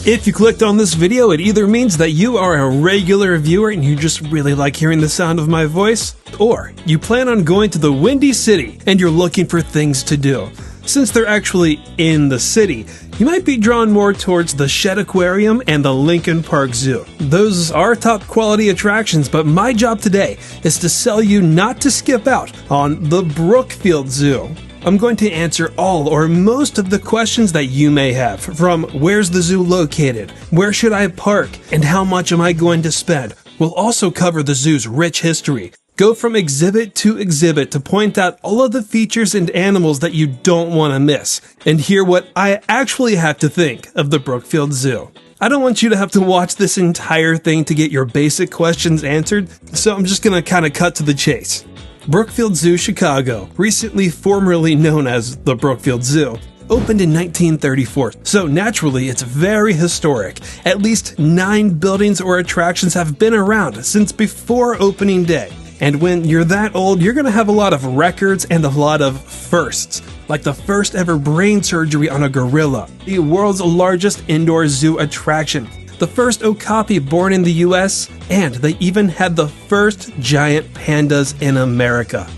If you clicked on this video, it either means that you are a regular viewer and you just really like hearing the sound of my voice, or you plan on going to the Windy City and you're looking for things to do. Since they're actually in the city, you might be drawn more towards the Shedd Aquarium and the Lincoln Park Zoo. Those are top quality attractions, but my job today is to sell you not to skip out on the Brookfield Zoo. I'm going to answer all or most of the questions that you may have, from where's the zoo located, where should I park, and how much am I going to spend. We'll also cover the zoo's rich history, go from exhibit to point out all of the features and animals that you don't want to miss, and hear what I actually have to think of the Brookfield Zoo. I don't want you to have to watch this entire thing to get your basic questions answered, so I'm just going to kind of cut to the chase. Brookfield Zoo, Chicago, recently formerly known as the Brookfield Zoo, opened in 1934, so naturally it's very historic. At least 9 buildings or attractions have been around since before opening day. And when you're that old, you're going to have a lot of records and a lot of firsts, like the first ever brain surgery on a gorilla, the world's largest indoor zoo attraction, the first okapi born in the US, and they even had the first giant pandas in America.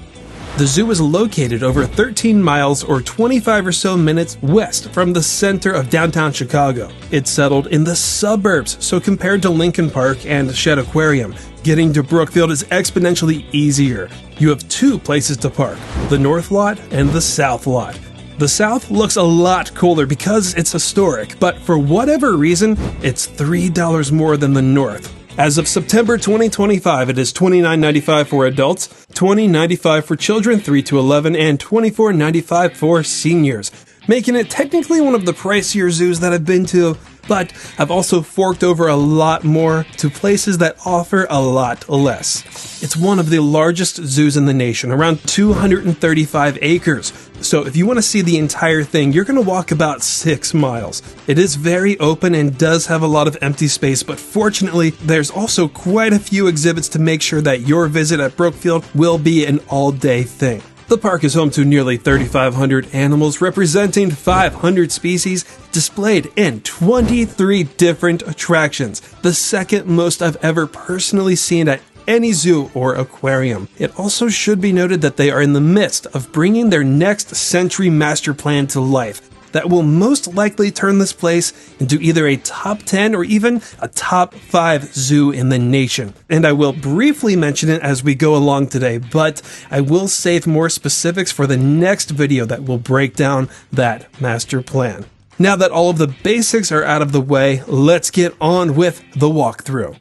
The zoo is located over 13 miles or 25 or so minutes west from the center of downtown Chicago. It's settled in the suburbs, so compared to Lincoln Park and Shedd Aquarium, getting to Brookfield is exponentially easier. You have 2 places to park, the North Lot and the South Lot. The South looks a lot cooler because it's historic, but for whatever reason, it's $3 more than the North. As of September 2025, it is $29.95 for adults, $20.95 for children 3 to 11, and $24.95 for seniors, making it technically one of the pricier zoos that I've been to, but I've also forked over a lot more to places that offer a lot less. It's one of the largest zoos in the nation, around 235 acres. So if you want to see the entire thing, you're going to walk about 6 miles. It is very open and does have a lot of empty space, but fortunately, there's also quite a few exhibits to make sure that your visit at Brookfield will be an all-day thing. The park is home to nearly 3,500 animals representing 500 species displayed in 23 different attractions, the second most I've ever personally seen at any zoo or aquarium. It also should be noted that they are in the midst of bringing their next century master plan to life that will most likely turn this place into either a top 10 or even a top 5 zoo in the nation. And I will briefly mention it as we go along today, but I will save more specifics for the next video that will break down that master plan. Now that all of the basics are out of the way, let's get on with the walkthrough.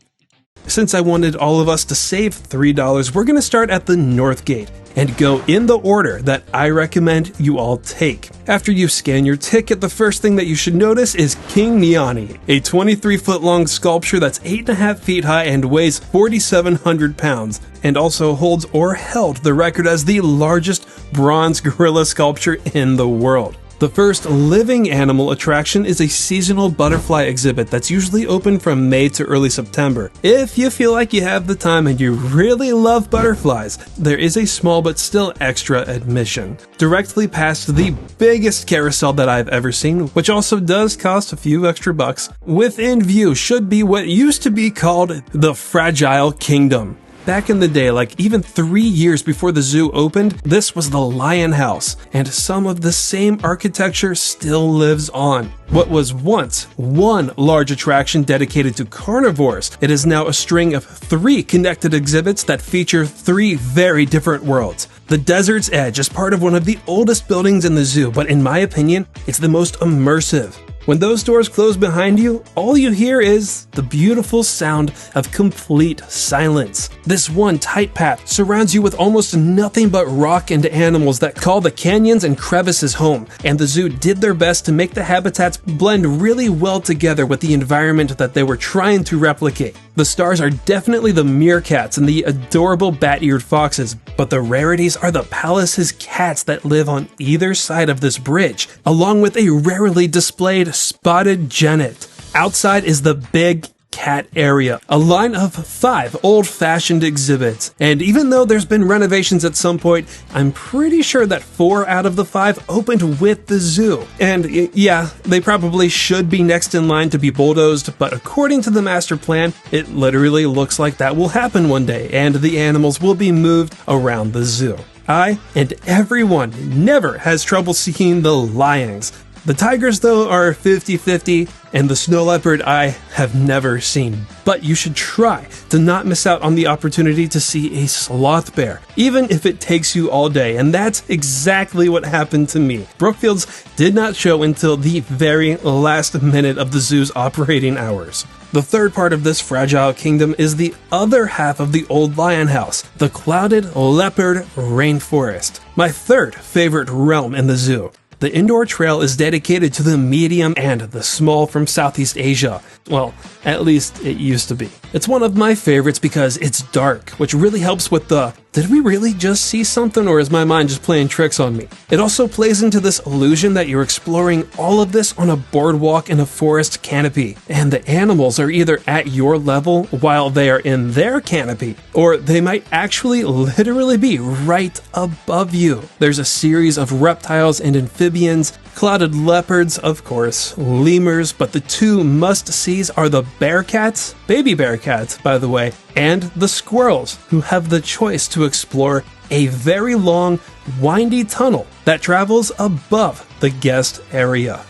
Since I wanted all of us to save $3, we're going to start at the North Gate and go in the order that I recommend you all take. After you scan your ticket, the first thing that you should notice is King Nyani, a 23-foot long sculpture that's 8.5 feet high and weighs 4,700 pounds, and also holds or held the record as the largest bronze gorilla sculpture in the world. The first living animal attraction is a seasonal butterfly exhibit that's usually open from May to early September. If you feel like you have the time and you really love butterflies, there is a small but still extra admission. Directly past the biggest carousel that I've ever seen, which also does cost a few extra bucks, within view should be what used to be called the Fragile Kingdom. Back in the day, like even 3 years before the zoo opened, this was the Lion House, and some of the same architecture still lives on. What was once one large attraction dedicated to carnivores, it is now a string of 3 connected exhibits that feature 3 very different worlds. The Desert's Edge is part of one of the oldest buildings in the zoo, but in my opinion, it's the most immersive. When those doors close behind you, all you hear is the beautiful sound of complete silence. This one tight path surrounds you with almost nothing but rock and animals that call the canyons and crevices home, and the zoo did their best to make the habitats blend really well together with the environment that they were trying to replicate. The stars are definitely the meerkats and the adorable bat-eared foxes, but the rarities are the palace's cats that live on either side of this bridge, along with a rarely displayed spotted genet. Outside is the big cat area, a line of 5 old-fashioned exhibits. And even though there's been renovations at some point, I'm pretty sure that 4 out of the 5 opened with the zoo. And yeah, they probably should be next in line to be bulldozed, but according to the master plan, it literally looks like that will happen one day, and the animals will be moved around the zoo. I and everyone never has trouble seeing the lions. The tigers, though, are 50-50, and the snow leopard I have never seen. But you should try to not miss out on the opportunity to see a sloth bear, even if it takes you all day, and that's exactly what happened to me. Brookfield's did not show until the very last minute of the zoo's operating hours. The third part of this fragile kingdom is the other half of the old lion house, the clouded leopard rainforest, my third favorite realm in the zoo. The indoor trail is dedicated to the medium and the small from Southeast Asia. Well, at least it used to be. It's one of my favorites because it's dark, which really helps with the, did we really just see something, or is my mind just playing tricks on me? It also plays into this illusion that you're exploring all of this on a boardwalk in a forest canopy, and the animals are either at your level while they are in their canopy, or they might actually literally be right above you. There's a series of reptiles and amphibians, clouded leopards, of course, lemurs, but the 2 must-sees are the bearcats, baby bearcats, by the way, and the squirrels, who have the choice to explore a very long, windy tunnel that travels above the guest area.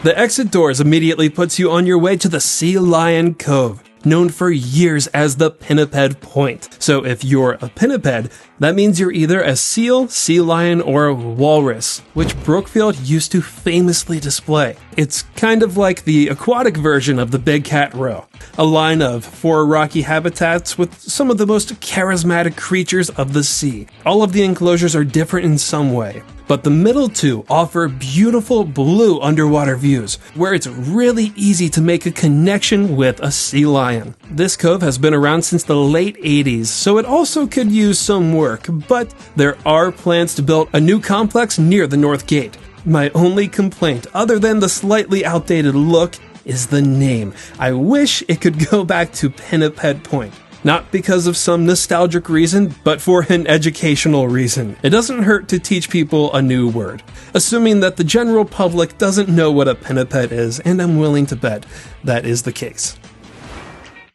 The exit doors immediately puts you on your way to the Sea Lion Cove, known for years as the pinniped point. So if you're a pinniped, that means you're either a seal, sea lion, or a walrus, which Brookfield used to famously display. It's kind of like the aquatic version of the Big Cat Row, a line of 4 rocky habitats with some of the most charismatic creatures of the sea. All of the enclosures are different in some way, but the middle 2 offer beautiful blue underwater views, where it's really easy to make a connection with a sea lion. This cove has been around since the late 80s, so it also could use some work, but there are plans to build a new complex near the North Gate. My only complaint, other than the slightly outdated look, is the name. I wish it could go back to Pinniped Point. Not because of some nostalgic reason, but for an educational reason. It doesn't hurt to teach people a new word, assuming that the general public doesn't know what a pinniped is, and I'm willing to bet that is the case.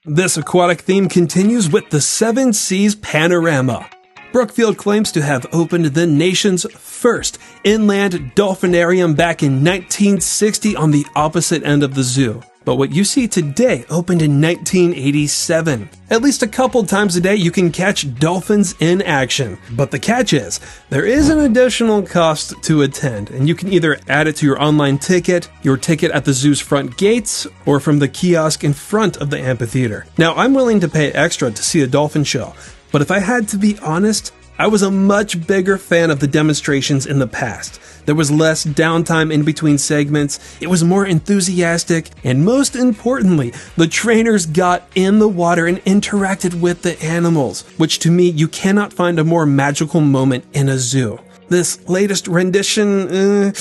This aquatic theme continues with the 7 Seas Panorama. Brookfield claims to have opened the nation's first inland dolphinarium back in 1960 on the opposite end of the zoo. But what you see today opened in 1987. At least a couple times a day you can catch dolphins in action. But the catch is, there is an additional cost to attend, and you can either add it to your online ticket, your ticket at the zoo's front gates, or from the kiosk in front of the amphitheater. Now, I'm willing to pay extra to see a dolphin show, but if I had to be honest, I was a much bigger fan of the demonstrations in the past. There was less downtime in between segments, it was more enthusiastic, and most importantly, the trainers got in the water and interacted with the animals, which to me, you cannot find a more magical moment in a zoo. This latest rendition,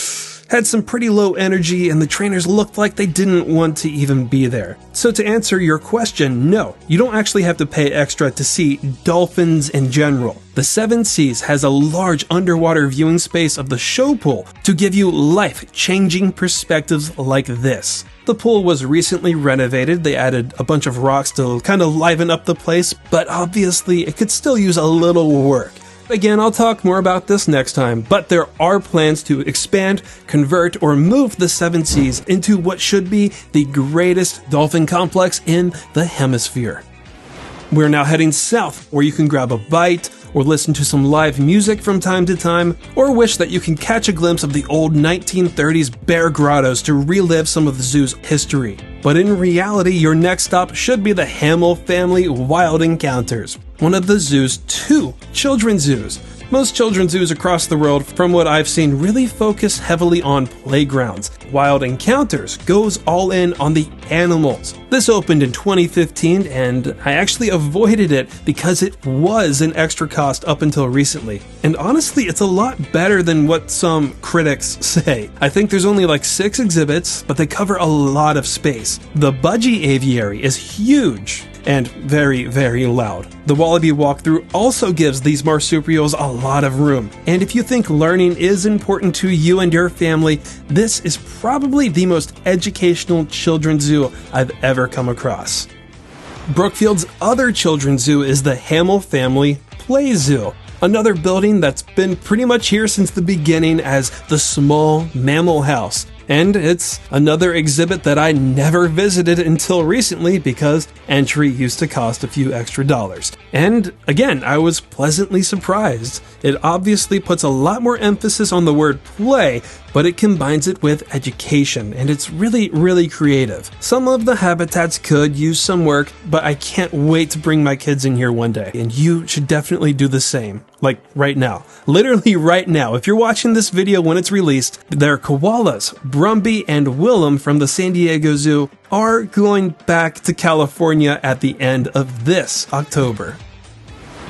had some pretty low energy, and the trainers looked like they didn't want to even be there. So to answer your question, no, you don't actually have to pay extra to see dolphins in general. The 7 Seas has a large underwater viewing space of the show pool to give you life-changing perspectives like this. The pool was recently renovated, they added a bunch of rocks to kind of liven up the place, but obviously it could still use a little work. Again, I'll talk more about this next time, but there are plans to expand, convert, or move the 7 Seas into what should be the greatest dolphin complex in the hemisphere. We're now heading south, where you can grab a bite, or listen to some live music from time to time, or wish that you can catch a glimpse of the old 1930s bear grottos to relive some of the zoo's history. But in reality, your next stop should be the Hamill Family Wild Encounters, one of the zoo's 2 children's zoos. Most children's zoos across the world, from what I've seen, really focus heavily on playgrounds. Wild Encounters goes all in on the animals. This opened in 2015, and I actually avoided it because it was an extra cost up until recently. And honestly, it's a lot better than what some critics say. I think there's only like 6 exhibits, but they cover a lot of space. The Budgie Aviary is huge and very, very loud. The Wallaby Walkthrough also gives these marsupials a lot of room. And if you think learning is important to you and your family, this is probably the most educational children's zoo I've ever come across. Brookfield's other children's zoo is the Hamill Family Play Zoo, another building that's been pretty much here since the beginning as the Small Mammal House. And it's another exhibit that I never visited until recently because entry used to cost a few extra dollars. And again, I was pleasantly surprised. It obviously puts a lot more emphasis on the word play, but it combines it with education, and it's really, really creative. Some of the habitats could use some work, but I can't wait to bring my kids in here one day, and you should definitely do the same. Like right now. Literally right now. If you're watching this video when it's released, their koalas, Brumby and Willem from the San Diego Zoo, are going back to California at the end of this October.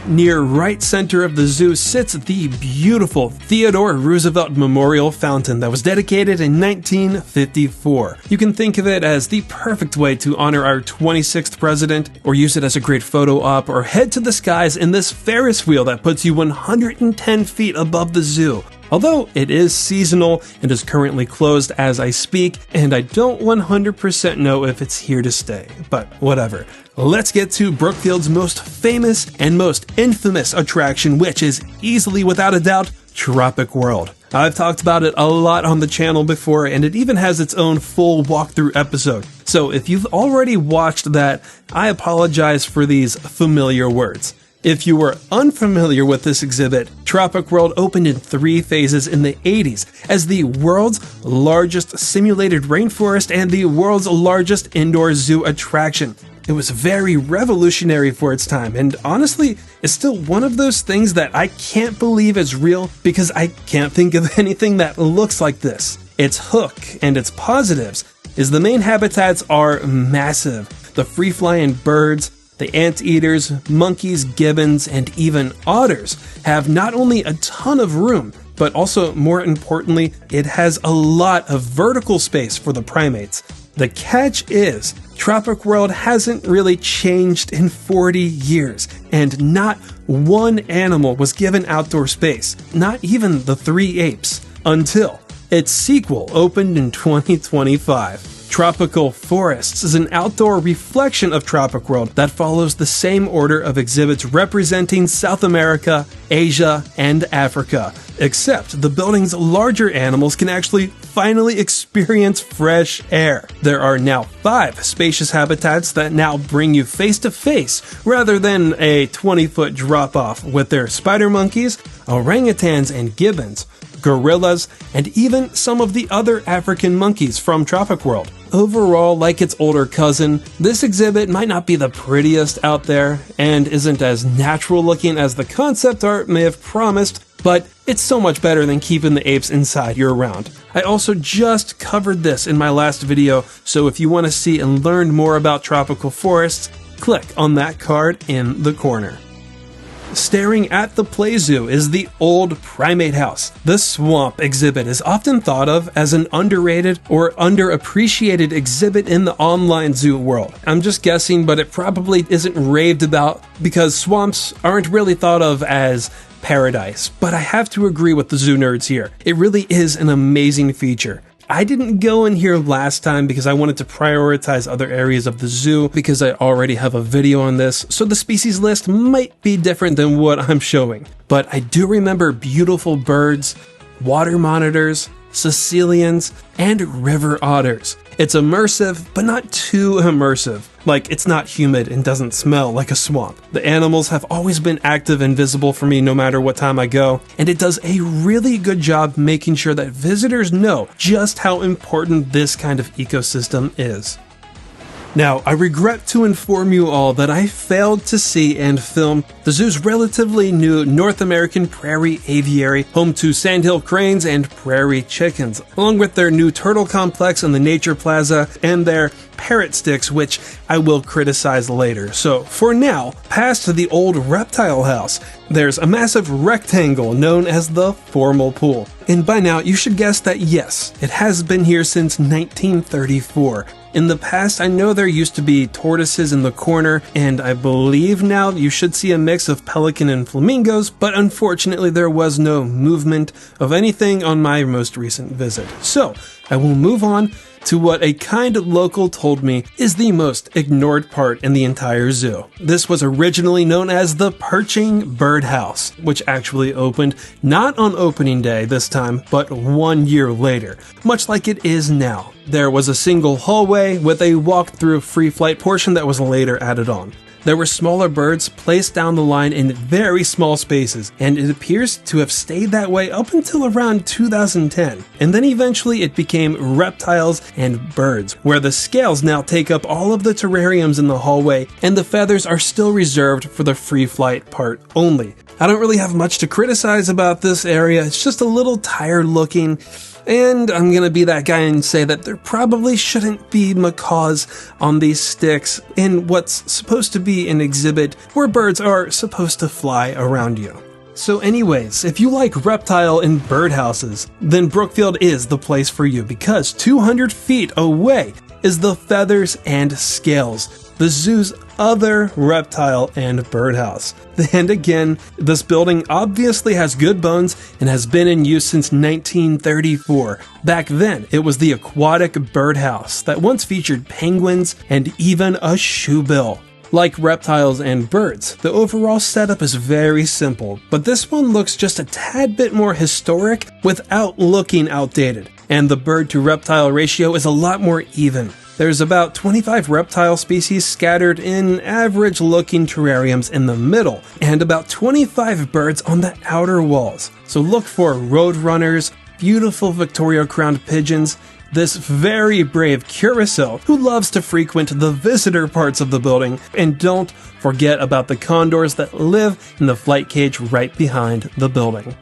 Near right center of the zoo sits the beautiful Theodore Roosevelt Memorial Fountain that was dedicated in 1954. You can think of it as the perfect way to honor our 26th president, or use it as a great photo op, or head to the skies in this Ferris wheel that puts you 110 feet above the zoo. Although it is seasonal and is currently closed as I speak, and I don't 100% know if it's here to stay, but whatever. Let's get to Brookfield's most famous and most infamous attraction, which is easily, without a doubt, Tropic World. I've talked about it a lot on the channel before, and it even has its own full walkthrough episode. So if you've already watched that, I apologize for these familiar words. If you were unfamiliar with this exhibit, Tropic World opened in 3 phases in the 80s as the world's largest simulated rainforest and the world's largest indoor zoo attraction. It was very revolutionary for its time, and honestly, it's still one of those things that I can't believe is real because I can't think of anything that looks like this. Its hook and its positives is the main habitats are massive. The free-flying birds, the anteaters, monkeys, gibbons, and even otters have not only a ton of room, but also, more importantly, it has a lot of vertical space for the primates. The catch is, Tropic World hasn't really changed in 40 years, and not one animal was given outdoor space, not even the 3 apes, until its sequel opened in 2025. Tropical Forests is an outdoor reflection of Tropic World that follows the same order of exhibits representing South America, Asia, and Africa, except the building's larger animals can actually finally experience fresh air. There are now 5 spacious habitats that now bring you face to face rather than a 20-foot drop-off with their spider monkeys, orangutans and gibbons, gorillas, and even some of the other African monkeys from Tropic World. Overall, like its older cousin, this exhibit might not be the prettiest out there and isn't as natural looking as the concept art may have promised, but it's so much better than keeping the apes inside year-round. I also just covered this in my last video, so if you want to see and learn more about tropical forests, click on that card in the corner. Staring at the Play Zoo is the Old Primate House. The Swamp exhibit is often thought of as an underrated or underappreciated exhibit in the online zoo world. I'm just guessing, but it probably isn't raved about because swamps aren't really thought of as paradise. But I have to agree with the zoo nerds here. It really is an amazing feature. I didn't go in here last time because I wanted to prioritize other areas of the zoo because I already have a video on this, so the species list might be different than what I'm showing. But I do remember beautiful birds, water monitors, Sicilians, and river otters. It's immersive, but not too immersive. Like, it's not humid and doesn't smell like a swamp. The animals have always been active and visible for me no matter what time I go, and it does a really good job making sure that visitors know just how important this kind of ecosystem is. Now, I regret to inform you all that I failed to see and film the zoo's relatively new North American prairie aviary, home to sandhill cranes and prairie chickens, along with their new turtle complex in the Nature Plaza and their parrot sticks, which I will criticize later. So, for now, past the old reptile house, there's a massive rectangle known as the formal pool. And by now, you should guess that yes, it has been here since 1934. In the past, I know there used to be tortoises in the corner, and I believe now you should see a mix of pelican and flamingos, but unfortunately there was no movement of anything on my most recent visit. So, I will move on to what a kind local told me is the most ignored part in the entire zoo. This was originally known as the Perching Birdhouse, which actually opened not on opening day this time, but 1 year later, much like it is now. There was a single hallway with a walk-through free flight portion that was later added on. There were smaller birds placed down the line in very small spaces, and it appears to have stayed that way up until around 2010. And then eventually it became reptiles and birds, where the scales now take up all of the terrariums in the hallway, and the feathers are still reserved for the free flight part only. I don't really have much to criticize about this area, it's just a little tired looking. And I'm gonna be that guy and say that there probably shouldn't be macaws on these sticks in what's supposed to be an exhibit where birds are supposed to fly around you. So anyways, if you like reptile and bird houses, then Brookfield is the place for you because 200 feet away is the Feathers and Scales, the zoo's other reptile and birdhouse. And again, this building obviously has good bones and has been in use since 1934. Back then, it was the aquatic birdhouse that once featured penguins and even a shoebill. Like reptiles and birds, the overall setup is very simple, but this one looks just a tad bit more historic without looking outdated. And the bird to reptile ratio is a lot more even. There's about 25 reptile species scattered in average-looking terrariums in the middle, and about 25 birds on the outer walls. So look for roadrunners, beautiful Victoria-crowned pigeons, this very brave curassow who loves to frequent the visitor parts of the building, and don't forget about the condors that live in the flight cage right behind the building.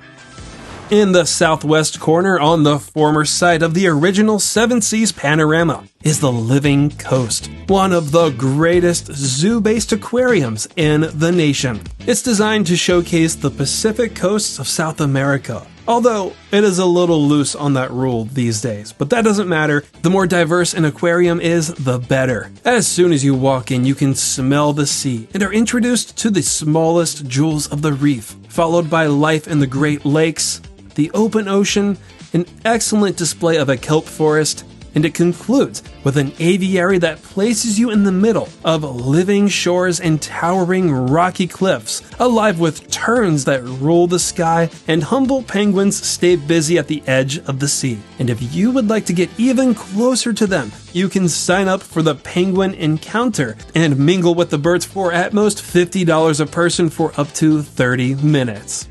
In the southwest corner on the former site of the original Seven Seas panorama is the Living Coast, one of the greatest zoo-based aquariums in the nation. It's designed to showcase the Pacific coasts of South America, although it is a little loose on that rule these days, but that doesn't matter. The more diverse an aquarium is, the better. As soon as you walk in, you can smell the sea and are introduced to the smallest jewels of the reef, followed by life in the Great Lakes, the open ocean, an excellent display of a kelp forest, and it concludes with an aviary that places you in the middle of living shores and towering rocky cliffs, alive with terns that rule the sky, and humble penguins stay busy at the edge of the sea. And if you would like to get even closer to them, you can sign up for the Penguin Encounter and mingle with the birds for at most $50 a person for up to 30 minutes.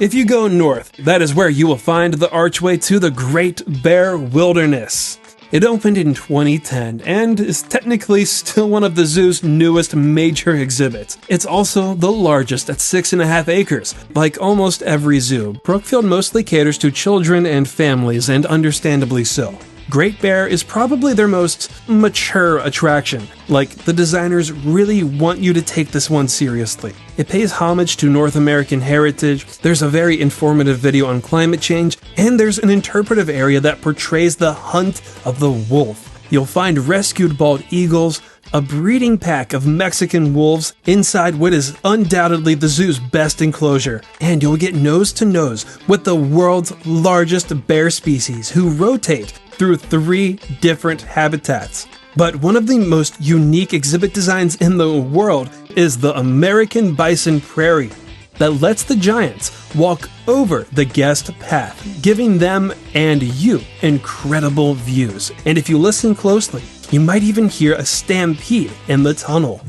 If you go north, that is where you will find the archway to the Great Bear Wilderness. It opened in 2010 and is technically still one of the zoo's newest major exhibits. It's also the largest at 6.5 acres. Like almost every zoo, Brookfield mostly caters to children and families, and understandably so. Great Bear is probably their most mature attraction. Like, the designers really want you to take this one seriously. It pays homage to North American heritage, there's a very informative video on climate change, and there's an interpretive area that portrays the hunt of the wolf. You'll find rescued bald eagles, a breeding pack of Mexican wolves inside what is undoubtedly the zoo's best enclosure, and you'll get nose to nose with the world's largest bear species who rotate through 3 different habitats. But one of the most unique exhibit designs in the world is the American Bison Prairie that lets the giants walk over the guest path, giving them and you incredible views. And if you listen closely, you might even hear a stampede in the tunnel.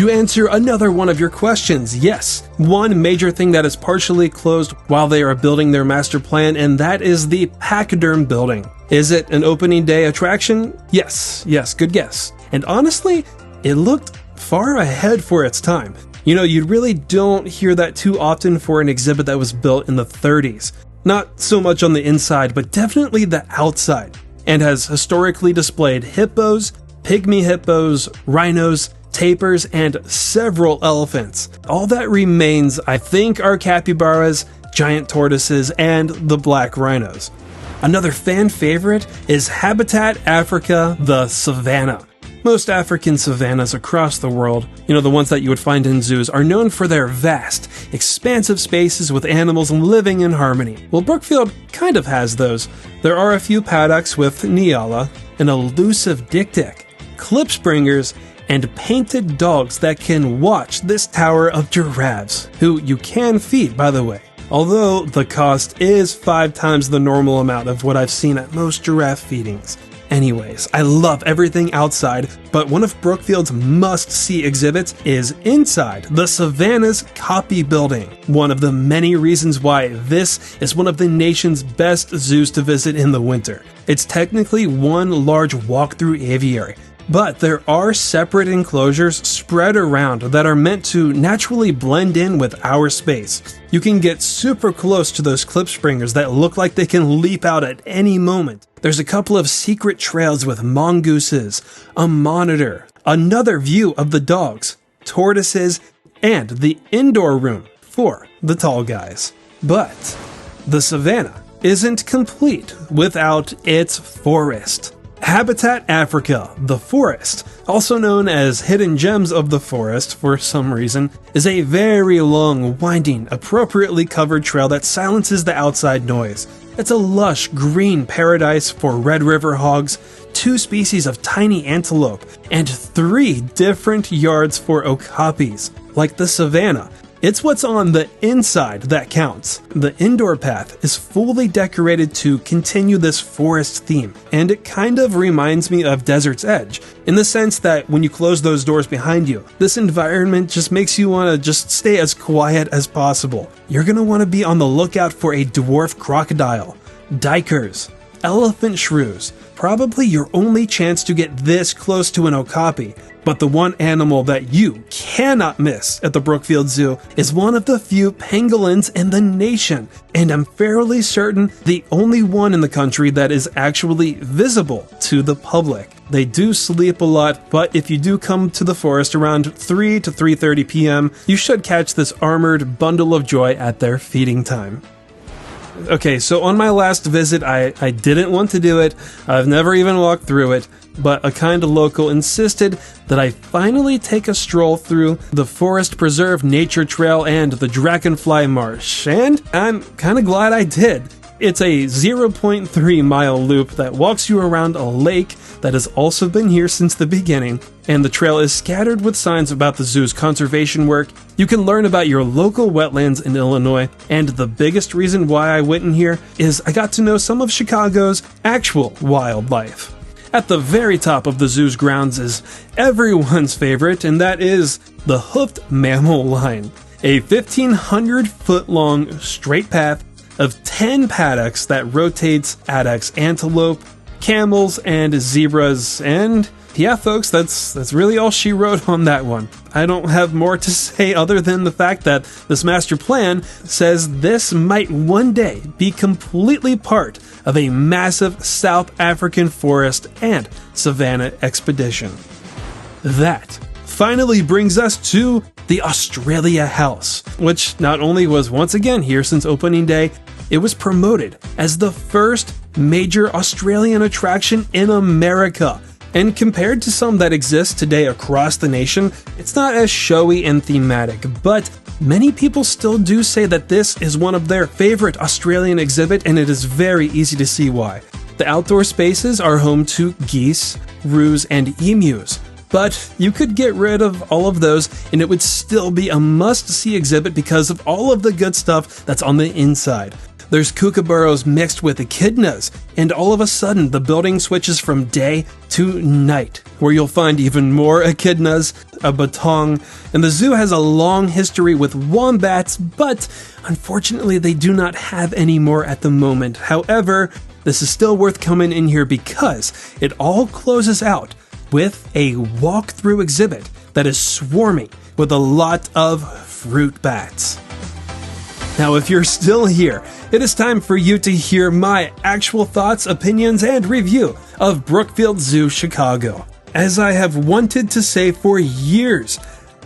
To answer another one of your questions, yes, one major thing that is partially closed while they are building their master plan, and that is the Pachyderm building. Is it an opening day attraction? Yes, good guess. And honestly, it looked far ahead for its time. You know, you really don't hear that too often for an exhibit that was built in the 30s. Not so much on the inside, but definitely the outside, and has historically displayed hippos, pygmy hippos, rhinos, tapirs, and several elephants. All that remains, I think, are capybaras, giant tortoises, and the black rhinos. Another fan favorite is Habitat Africa, the savanna. Most African savannas across the world, you know, the ones that you would find in zoos, are known for their vast, expansive spaces with animals living in harmony. Well, Brookfield kind of has those. There are a few paddocks with Nyala, an elusive dik-dik, klipspringers, and painted dogs that can watch this tower of giraffes, who you can feed, by the way. Although the cost is 5 times the normal amount of what I've seen at most giraffe feedings. Anyways, I love everything outside, but one of Brookfield's must-see exhibits is inside the Savannah's Copy Building. One of the many reasons why this is one of the nation's best zoos to visit in the winter. It's technically one large walk-through aviary, but there are separate enclosures spread around that are meant to naturally blend in with our space. You can get super close to those klipspringers that look like they can leap out at any moment. There's a couple of secret trails with mongooses, a monitor, another view of the dogs, tortoises, and the indoor room for the tall guys. But the savannah isn't complete without its forest. Habitat Africa, the forest, also known as Hidden Gems of the Forest for some reason, is a very long, winding, appropriately covered trail that silences the outside noise. It's a lush green paradise for Red River hogs, 2 species of tiny antelope, and 3 different yards for okapis. Like the savannah, it's what's on the inside that counts. The indoor path is fully decorated to continue this forest theme, and it kind of reminds me of Desert's Edge, in the sense that when you close those doors behind you, this environment just makes you want to just stay as quiet as possible. You're going to want to be on the lookout for a dwarf crocodile, duikers, elephant shrews, probably your only chance to get this close to an okapi. But the one animal that you cannot miss at the Brookfield Zoo is one of the few pangolins in the nation, and I'm fairly certain the only one in the country that is actually visible to the public. They do sleep a lot, but if you do come to the forest around 3 to 3:30 p.m., you should catch this armored bundle of joy at their feeding time. Okay, so on my last visit, I didn't want to do it. I've never even walked through it, but a kind local insisted that I finally take a stroll through the Forest Preserve Nature Trail and the Dragonfly Marsh, and I'm kind of glad I did. It's a 0.3 mile loop that walks you around a lake that has also been here since the beginning, and the trail is scattered with signs about the zoo's conservation work. You can learn about your local wetlands in Illinois, and the biggest reason why I went in here is I got to know some of Chicago's actual wildlife. At the very top of the zoo's grounds is everyone's favorite, and that is the hoofed mammal line, a 1,500-foot-long straight path of 10 paddocks that rotates addax antelope, camels, and zebras, and yeah, folks, that's really all she wrote on that one. I don't have more to say other than the fact that this master plan says this might one day be completely part of a massive South African forest and savanna expedition. That finally brings us to the Australia House, which not only was once again here since opening day, it was promoted as the first major Australian attraction in America. And compared to some that exist today across the nation, it's not as showy and thematic, but many people still do say that this is one of their favorite Australian exhibit, and it is very easy to see why. The outdoor spaces are home to geese, roos, and emus. But you could get rid of all of those and it would still be a must-see exhibit because of all of the good stuff that's on the inside. There's kookaburras mixed with echidnas, and all of a sudden the building switches from day to night, where you'll find even more echidnas, a batong, and the zoo has a long history with wombats, but unfortunately they do not have any more at the moment. However, this is still worth coming in here because it all closes out with a walkthrough exhibit that is swarming with a lot of fruit bats. Now, if you're still here, it is time for you to hear my actual thoughts, opinions, and review of Brookfield Zoo, Chicago. As I have wanted to say for years,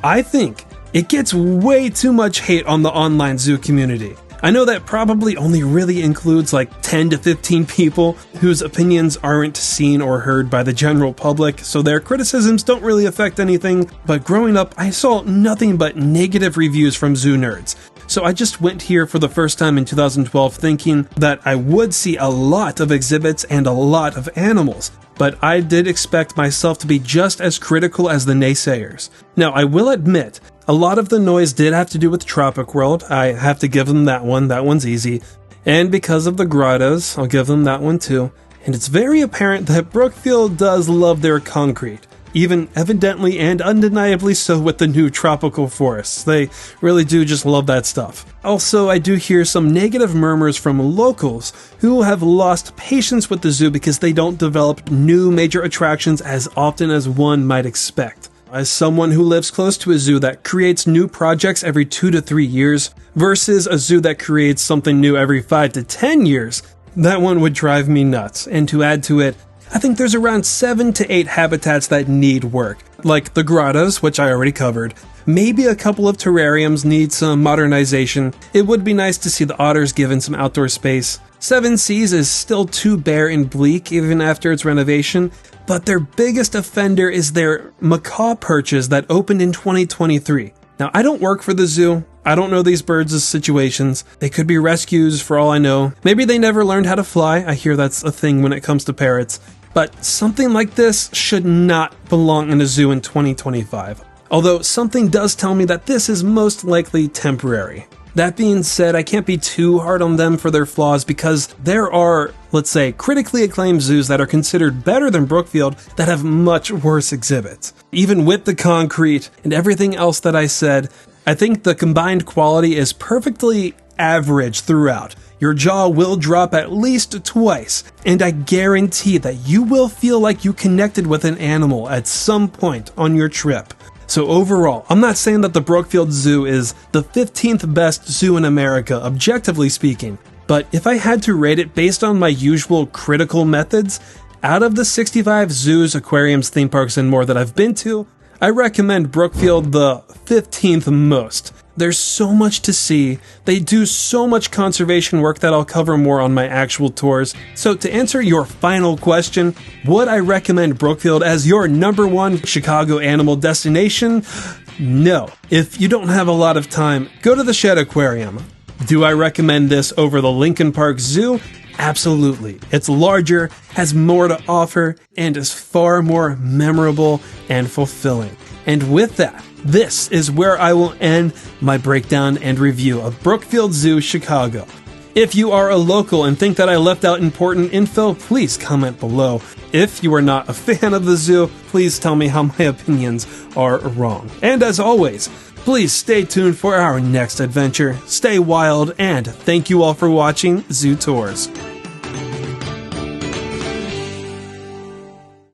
I think it gets way too much hate on the online zoo community. I know that probably only really includes like 10 to 15 people whose opinions aren't seen or heard by the general public, so their criticisms don't really affect anything, but growing up, I saw nothing but negative reviews from zoo nerds. So I just went here for the first time in 2012 thinking that I would see a lot of exhibits and a lot of animals, but I did expect myself to be just as critical as the naysayers. Now, I will admit, a lot of the noise did have to do with Tropic World. I have to give them that one. That one's easy. And because of the grottos, I'll give them that one too. And it's very apparent that Brookfield does love their concrete. Even evidently and undeniably so with the new tropical forests. They really do just love that stuff. Also, I do hear some negative murmurs from locals who have lost patience with the zoo because they don't develop new major attractions as often as one might expect. As someone who lives close to a zoo that creates new projects every 2 to 3 years versus a zoo that creates something new every 5 to 10 years, that one would drive me nuts. And to add to it, I think there's around 7 to 8 habitats that need work, like the grottos, which I already covered. Maybe a couple of terrariums need some modernization. It would be nice to see the otters given some outdoor space. Seven Seas is still too bare and bleak even after its renovation, but their biggest offender is their macaw perches that opened in 2023. Now, I don't work for the zoo. I don't know these birds' situations. They could be rescues for all I know. Maybe they never learned how to fly. I hear that's a thing when it comes to parrots. But something like this should not belong in a zoo in 2025. Although something does tell me that this is most likely temporary. That being said, I can't be too hard on them for their flaws because there are, let's say, critically acclaimed zoos that are considered better than Brookfield that have much worse exhibits. Even with the concrete and everything else that I said, I think the combined quality is perfectly average throughout. Your jaw will drop at least twice, and I guarantee that you will feel like you connected with an animal at some point on your trip. So overall, I'm not saying that the Brookfield Zoo is the 15th best zoo in America, objectively speaking, but if I had to rate it based on my usual critical methods, out of the 65 zoos, aquariums, theme parks, and more that I've been to, I recommend Brookfield the 15th most. There's so much to see. They do so much conservation work that I'll cover more on my actual tours. So to answer your final question, would I recommend Brookfield as your #1 Chicago animal destination? No. If you don't have a lot of time, go to the Shed Aquarium. Do I recommend this over the Lincoln Park Zoo? Absolutely. It's larger, has more to offer, and is far more memorable and fulfilling. And with that, this is where I will end my breakdown and review of Brookfield Zoo, Chicago. If you are a local and think that I left out important info, please comment below. If you are not a fan of the zoo, please tell me how my opinions are wrong. And as always, please stay tuned for our next adventure. Stay wild, and thank you all for watching Zoo Tours.